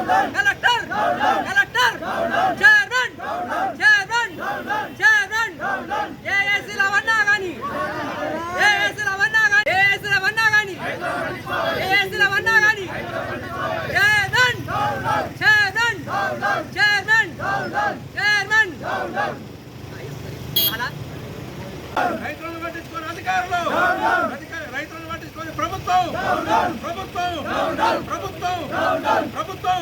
collector collector chairman chairman chairman ఏఎస్ల వన్నా గాని ఏఎస్ల వన్నా గాని ఏఎస్ల వన్నా గాని ఏఎస్ల వన్నా గాని చైర్మన్ చైర్మన్ చైర్మన్ చైర్మన్ అలా రైతులను పట్టించుకునే అధికారులు రైతులను పట్టించుకునే ప్రభుత్వం ప్రభుత్వం ప్రభుత్వం ప్రభుత్వం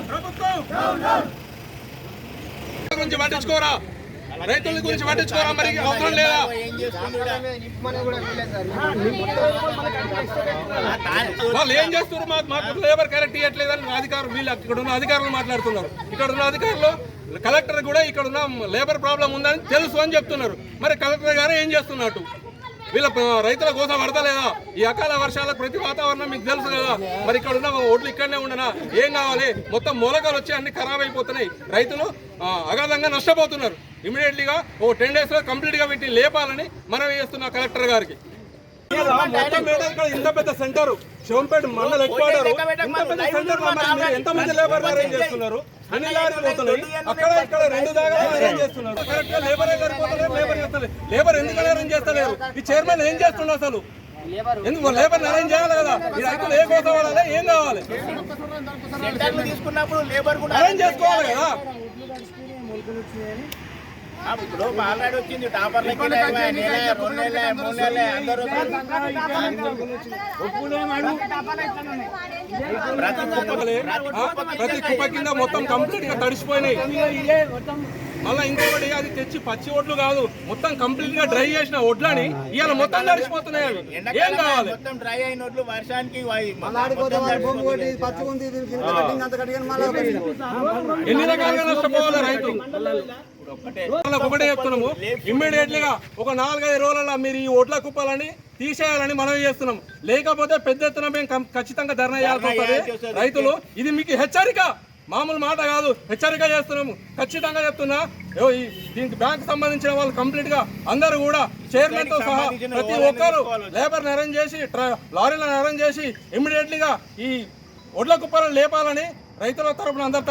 ప్రభుత్వం గురించి పట్టించుకోరా రైతుల గురించి పట్టించుకోరా మరి అవసరం లేదా వాళ్ళు ఏం చేస్తున్నారు మాకు లేబర్ కరెక్ట్ ఇవ్వట్లేదని అధికారులు వీళ్ళు ఇక్కడ ఉన్న అధికారులు మాట్లాడుతున్నారు ఇక్కడ ఉన్న అధికారులు కలెక్టర్ కూడా ఇక్కడ ఉన్న లేబర్ ప్రాబ్లం ఉందని తెలుసు అని చెప్తున్నారు మరి కలెక్టర్ గారు ఏం చేస్తున్నట్టు వీళ్ళ రైతుల కోసం పడతలేదా ఈ అకాల వర్షాలకు ప్రతి వాతావరణం మీకు తెలుసు కదా మరి ఇక్కడ ఉన్న ఓట్లు ఇక్కడనే ఉండనా ఏం కావాలి మొత్తం మూలకాలు వచ్చి అన్ని ఖరాబ్ అయిపోతున్నాయి రైతులు అగాధంగా నష్టపోతున్నారు ఇమీడియట్లీగా 10 days కంప్లీట్ గా వీటిని లేపాలని మనం చేస్తున్నా కలెక్టర్ గారికి మొత్తం ఇక్కడ ఇంత పెద్ద సెంటర్ శివంపేట మండల హెడ్క్వార్టర్ ఇంత పెద్ద సెంటర్ ఎంతమంది లేబర్ అరేంజ్ చేస్తున్నారు అన్ని లారీలు పోతున్నాయి అక్కడ ఇక్కడ 2 దాకా అరేంజ్ చేస్తున్నారు కరెక్ట్ గా లేబర్ సరిపోతలేదు లేబర్ చేస్తలేదు లేబర్ ఎందుకు అరేంజ్ చేస్తలేరు ఈ చైర్మన్ ఏం చేస్తున్నారు అసలు ఎందుకు లేబర్ అరేంజ్ చేయాలి కదా ఈ రైతులు ఏ కోసం వాడాలి ఏం కావాలి అరేంజ్ చేసుకోవాలి కదా ఇప్పుడు ఆల్రెడీ వచ్చింది టాపర్లకి 2 నెలలు 3 నెలలు అందరూ ప్రతి కుప్ప కింద మొత్తం కంప్లీట్ గా తడిసిపోయినాయి మళ్ళీ ఇంకొకటి అది తెచ్చి పచ్చి ఒడ్లు కాదు మొత్తం కంప్లీట్ గా డ్రై చేసిన ఒడ్లని ఇవాళ మొత్తం తడిసిపోతున్నాయి అవి ఏం కావాలి మొత్తం డ్రై అయిన ఒడ్లు వర్షానికి ఎన్ని రకాలుగా నష్టపోవాలి రైతు ఒకటే చెప్తున్నాము ఇమ్మీడియట్లీగా ఒక 4-5 రోజులలో మీరు ఈ ఓట్ల కుప్పలని తీసేయాలని మనం చేస్తున్నాం లేకపోతే పెద్ద ఎత్తున మేము ఖచ్చితంగా ధర్నా చేయాల్సి వస్తుంది రైతులు ఇది మీకు హెచ్చరిక మామూలు మాట కాదు హెచ్చరిక చేస్తున్నాము ఖచ్చితంగా చెప్తున్నా దీనికి బ్యాంక్ సంబంధించిన వాళ్ళు కంప్లీట్ గా అందరూ కూడా చైర్మన్ తో సహా ప్రతి ఒక్కరు లేబర్ అరేంజ్ చేసి లారీలను అరేంజ్ చేసి ఇమ్మీడియట్లీగా ఈ ఒడ్ల కుప్పలను లేపాలని రైతుల తరపున అందరి తరపున